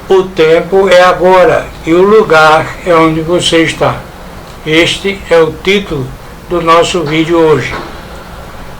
O tempo é agora e o lugar é onde você está. Este é o título do nosso vídeo hoje.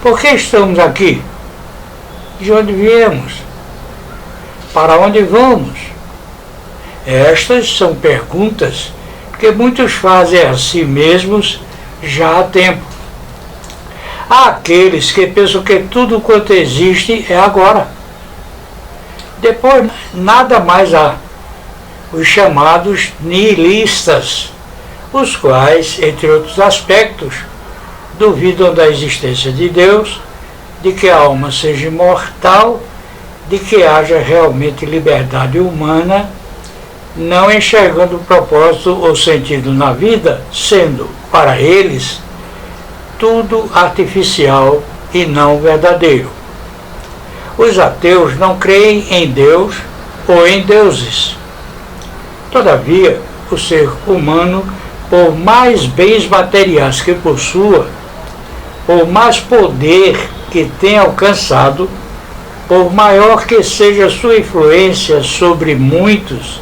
Por que estamos aqui? De onde viemos? Para onde vamos? Estas são perguntas que muitos fazem a si mesmos já há tempo. Há aqueles que pensam que tudo quanto existe é agora. Depois, nada mais há. Os chamados nihilistas, os quais, entre outros aspectos, duvidam da existência de Deus, de que a alma seja imortal, de que haja realmente liberdade humana, não enxergando o propósito ou sentido na vida, sendo, para eles, tudo artificial e não verdadeiro. Os ateus não creem em Deus ou em deuses. Todavia, o ser humano, por mais bens materiais que possua, por mais poder que tenha alcançado, por maior que seja sua influência sobre muitos,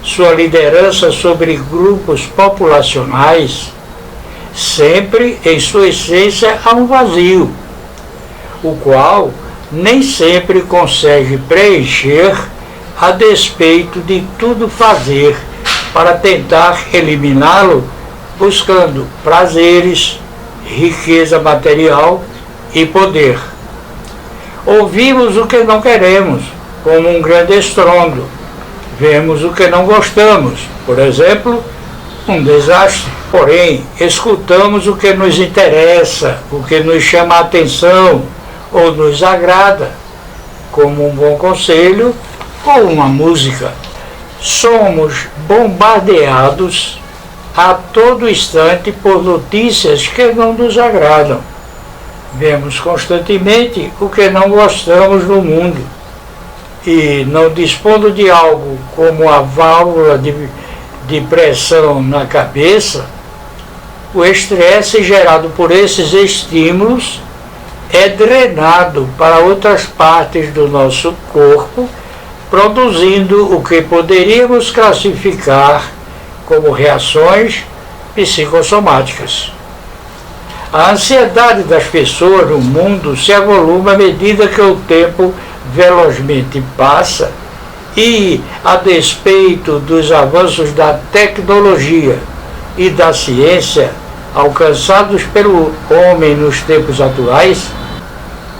sua liderança sobre grupos populacionais, sempre em sua essência há um vazio, o qual nem sempre consegue preencher a despeito de tudo fazer para tentar eliminá-lo, buscando prazeres, riqueza material e poder. Ouvimos o que não queremos, como um grande estrondo. Vemos o que não gostamos, por exemplo, um desastre. Porém, escutamos o que nos interessa, o que nos chama a atenção ou nos agrada, como um bom conselho ou uma música. Somos bombardeados a todo instante por notícias que não nos agradam. Vemos constantemente o que não gostamos no mundo. E, não dispondo de algo como a válvula de pressão na cabeça, o estresse gerado por esses estímulos é drenado para outras partes do nosso corpo, produzindo o que poderíamos classificar como reações psicossomáticas. A ansiedade das pessoas no mundo se avoluma à medida que o tempo velozmente passa e, a despeito dos avanços da tecnologia e da ciência alcançados pelo homem nos tempos atuais,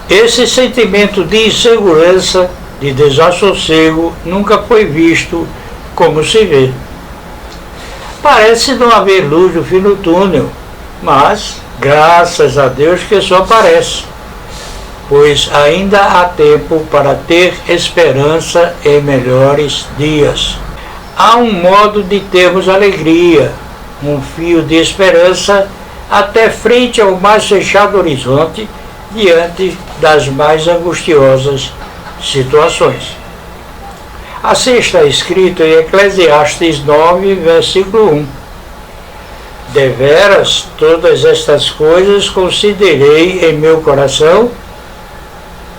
esse sentimento de insegurança, de desassossego, nunca foi visto como se vê. Parece não haver luz no fim do túnel, mas, graças a Deus que só parece, pois ainda há tempo para ter esperança em melhores dias. Há um modo de termos alegria, um fio de esperança até frente ao mais fechado horizonte, diante das mais angustiosas situações. Assim está escrito em Eclesiastes 9, versículo 1. Deveras, todas estas coisas considerei em meu coração,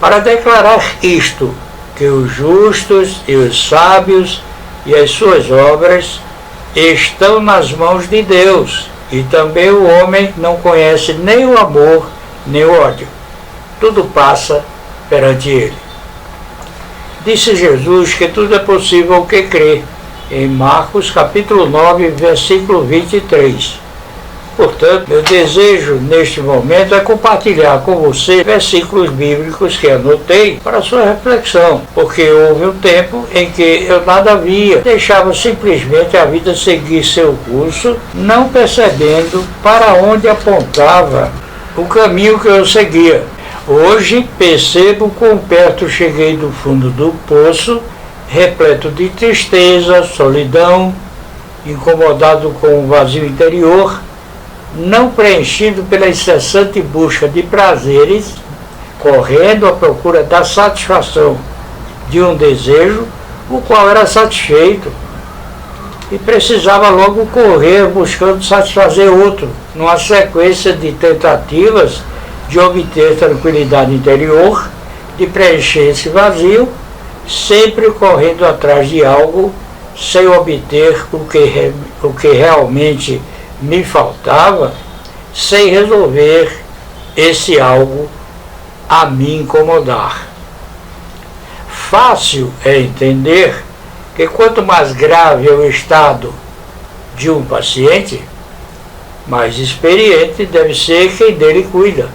para declarar isto, que os justos e os sábios e as suas obras estão nas mãos de Deus, e também o homem não conhece nem o amor, nem o ódio. Tudo passa perante ele. Disse Jesus que tudo é possível ao que crê, em Marcos capítulo 9, versículo 23. Portanto, meu desejo neste momento é compartilhar com você versículos bíblicos que anotei para sua reflexão, porque houve um tempo em que eu nada via, deixava simplesmente a vida seguir seu curso, não percebendo para onde apontava o caminho que eu seguia. Hoje percebo quão perto cheguei do fundo do poço, repleto de tristeza, solidão, incomodado com o vazio interior, não preenchido pela incessante busca de prazeres, correndo à procura da satisfação de um desejo, o qual era satisfeito, e precisava logo correr buscando satisfazer outro, numa sequência de tentativas de obter tranquilidade interior, de preencher esse vazio, sempre correndo atrás de algo, sem obter o que realmente me faltava, sem resolver esse algo a me incomodar. Fácil é entender que quanto mais grave é o estado de um paciente, mais experiente deve ser quem dele cuida.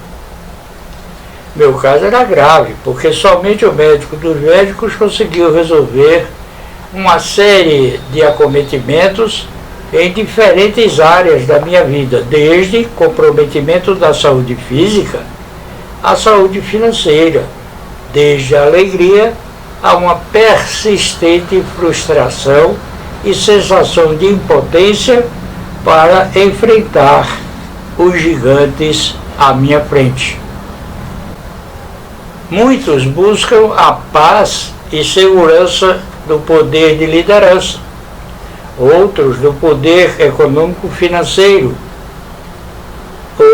Meu caso era grave, porque somente o médico dos médicos conseguiu resolver uma série de acometimentos em diferentes áreas da minha vida, desde comprometimento da saúde física à saúde financeira, desde a alegria a uma persistente frustração e sensação de impotência para enfrentar os gigantes à minha frente. Muitos buscam a paz e segurança do poder de liderança, outros do poder econômico-financeiro,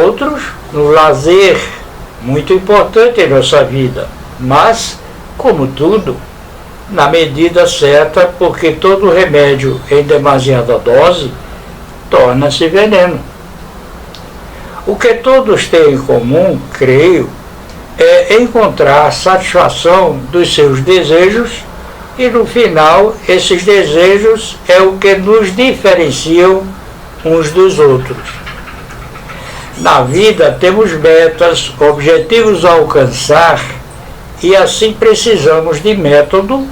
outros no lazer, muito importante em nossa vida, mas, como tudo, na medida certa, porque todo remédio em demasiada dose torna-se veneno. O que todos têm em comum, creio, é encontrar satisfação dos seus desejos e, no final, esses desejos é o que nos diferenciam uns dos outros. Na vida temos metas, objetivos a alcançar e assim precisamos de método,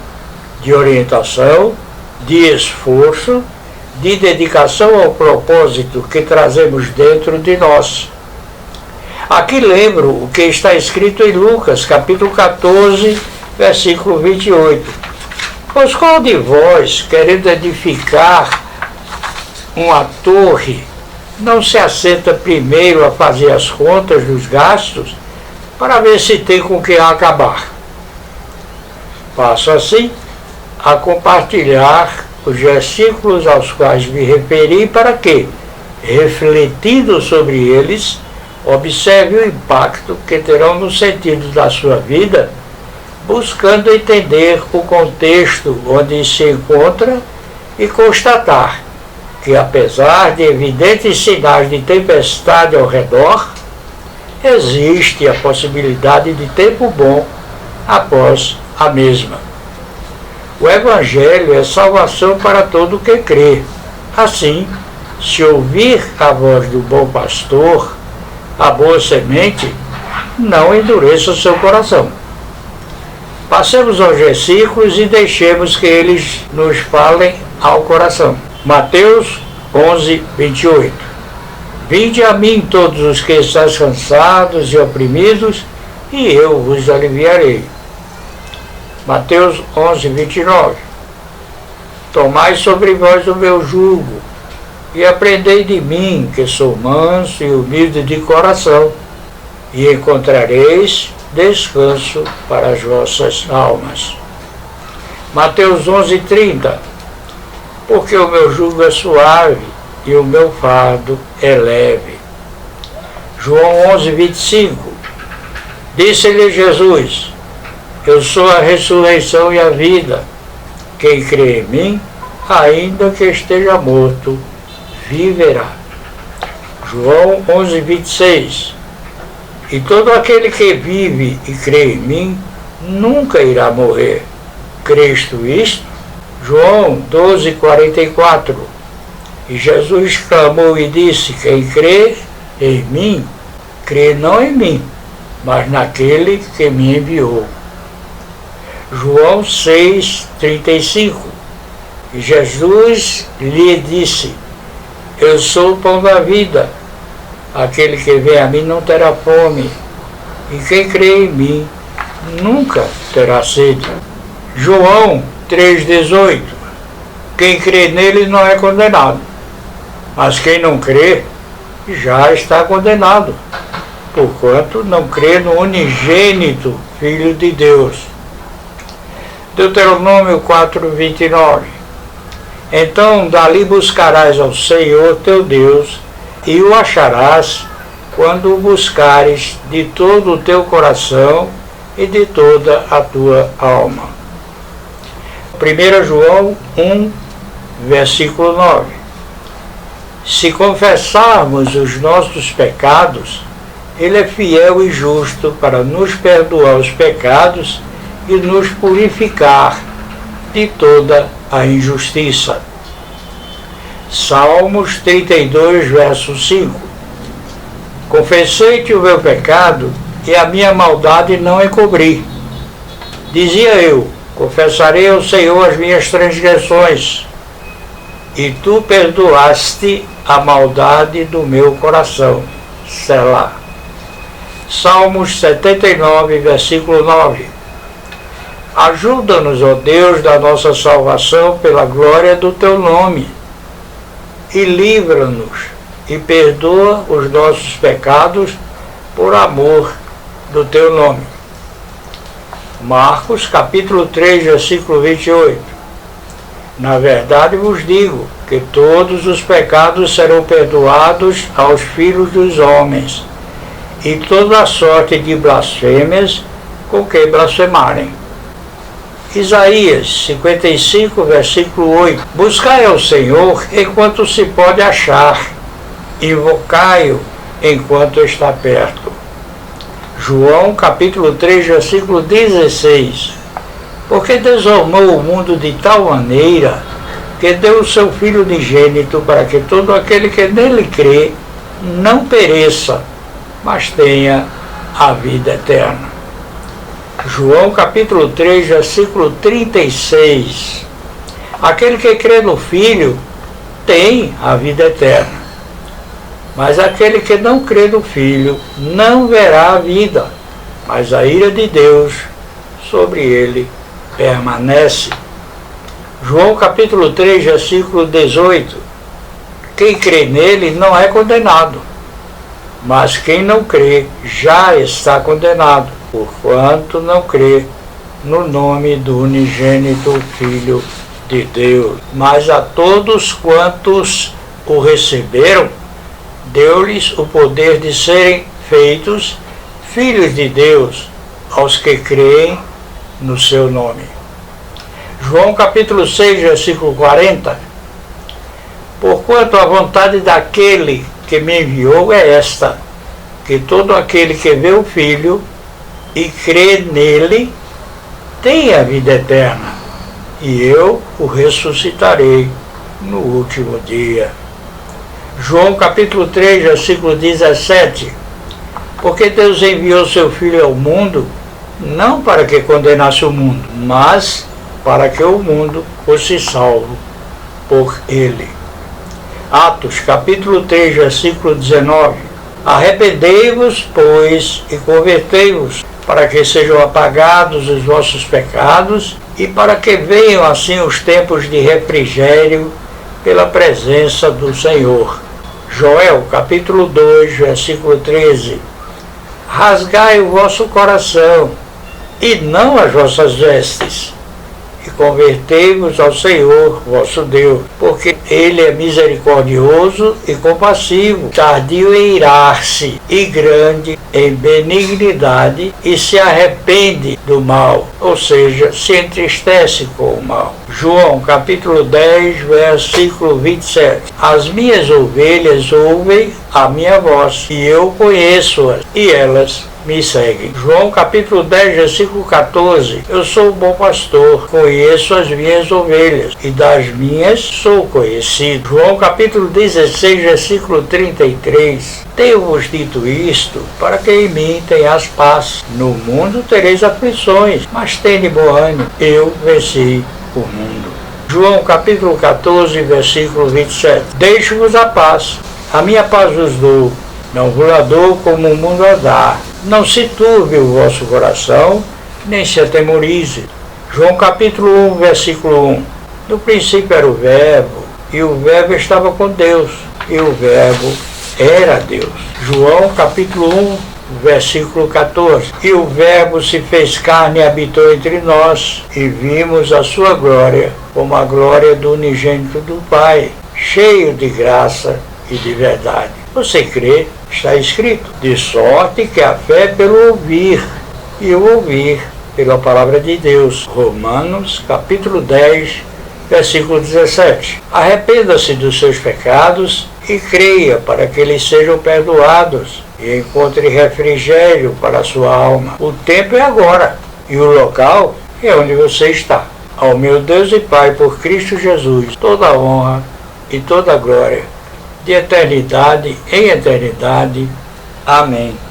de orientação, de esforço, de dedicação ao propósito que trazemos dentro de nós. Aqui lembro o que está escrito em Lucas, capítulo 14, versículo 28. Pois qual de vós, querendo edificar uma torre, não se assenta primeiro a fazer as contas dos gastos para ver se tem com que acabar? Passo assim a compartilhar os versículos aos quais me referi para que, refletindo sobre eles, observe o impacto que terão no sentido da sua vida, buscando entender o contexto onde se encontra e constatar que, apesar de evidentes sinais de tempestade ao redor, existe a possibilidade de tempo bom após a mesma. O Evangelho é salvação para todo o que crê. Assim, se ouvir a voz do bom pastor, a boa semente, não endureça o seu coração. Passemos aos versículos e deixemos que eles nos falem ao coração. Mateus 11, 28. Vinde a mim todos os que estáis cansados e oprimidos, e eu vos aliviarei. Mateus 11, 29. Tomai sobre vós o meu jugo, e aprendei de mim, que sou manso e humilde de coração, e encontrareis descanso para as vossas almas. Mateus 11, 30. Porque o meu jugo é suave e o meu fardo é leve. João 11, 25. Disse-lhe Jesus: eu sou a ressurreição e a vida. Quem crê em mim, ainda que esteja morto, viverá. João 11, 26. E todo aquele que vive e crê em mim, nunca irá morrer. Crês-tu isto? João 12, 44. E Jesus clamou e disse: quem crê em mim, crê não em mim, mas naquele que me enviou. João 6, 35. E Jesus lhe disse: eu sou o pão da vida. Aquele que vem a mim não terá fome, e quem crê em mim nunca terá sede. João 3,18. Quem crê nele não é condenado, mas quem não crê já está condenado, porquanto não crê no unigênito Filho de Deus. Deuteronômio 4:29. Então dali buscarás ao Senhor teu Deus, e o acharás quando o buscares de todo o teu coração e de toda a tua alma. 1 João 1, versículo 9. Se confessarmos os nossos pecados, Ele é fiel e justo para nos perdoar os pecados e nos purificar de toda a injustiça. Salmos 32, verso 5. Confessei-te o meu pecado e a minha maldade não encobri. Dizia eu, confessarei ao Senhor as minhas transgressões, e tu perdoaste a maldade do meu coração. Selá. Salmos 79, versículo 9. Ajuda-nos, ó Deus da nossa salvação, pela glória do teu nome, e livra-nos e perdoa os nossos pecados por amor do teu nome. Marcos capítulo 3, versículo 28. Na verdade vos digo que todos os pecados serão perdoados aos filhos dos homens, e toda a sorte de blasfêmias com que blasfemarem. Isaías 55, versículo 8. Buscai ao Senhor enquanto se pode achar, invocai-o enquanto está perto. João capítulo 3, versículo 16. Porque Deus amou o mundo de tal maneira que deu o seu Filho unigênito para que todo aquele que nele crê não pereça, mas tenha a vida eterna. João capítulo 3, versículo 36. Aquele que crê no Filho tem a vida eterna, mas aquele que não crê no Filho não verá a vida, mas a ira de Deus sobre ele permanece. João capítulo 3, versículo 18. Quem crê nele não é condenado, mas quem não crê já está condenado, porquanto não crê no nome do unigênito Filho de Deus. Mas a todos quantos o receberam, deu-lhes o poder de serem feitos filhos de Deus, aos que creem no seu nome. João capítulo 6, versículo 40. Porquanto a vontade daquele que me enviou é esta, que todo aquele que vê o Filho e crê nele tenha a vida eterna, e eu o ressuscitarei no último dia. João capítulo 3, versículo 17. Porque Deus enviou seu Filho ao mundo, não para que condenasse o mundo, mas para que o mundo fosse salvo por ele. Atos capítulo 3, versículo 19. Arrependei-vos, pois, e convertei-vos, para que sejam apagados os vossos pecados, e para que venham assim os tempos de refrigério pela presença do Senhor. Joel capítulo 2, versículo 13. Rasgai o vosso coração, e não as vossas vestes, e convertei-vos ao Senhor vosso Deus, porque Ele é misericordioso e compassivo, tardio em irar-se e grande em benignidade, e se arrepende do mal, ou seja, se entristece com o mal. João capítulo 10, versículo 27. As minhas ovelhas ouvem a minha voz, e eu conheço-as, e elas me seguem. João capítulo 10, versículo 14. Eu sou o bom pastor, conheço as minhas ovelhas, e das minhas sou conhecido. João capítulo 16, versículo 33. Tenho-vos dito isto, para que em mim tenhas paz. No mundo tereis aflições, mas tende bom ânimo, eu venci o mundo. João capítulo 14, versículo 27. Deixo-vos a paz, a minha paz vos dou, não vos a dou como o mundo a dá. Não se turbe o vosso coração, nem se atemorize. João capítulo 1, versículo 1. No princípio era o Verbo, e o Verbo estava com Deus, e o Verbo era Deus. João capítulo 1, versículo 14. E o Verbo se fez carne e habitou entre nós, e vimos a sua glória, como a glória do unigênito do Pai, cheio de graça e de verdade. Você crê? Está escrito, de sorte que a fé é pelo ouvir, e o ouvir pela palavra de Deus. Romanos, capítulo 10, versículo 17. Arrependa-se dos seus pecados e creia para que eles sejam perdoados e encontre refrigério para a sua alma. O tempo é agora e o local é onde você está. Ao meu Deus e Pai, por Cristo Jesus, toda a honra e toda a glória, de eternidade em eternidade. Amém.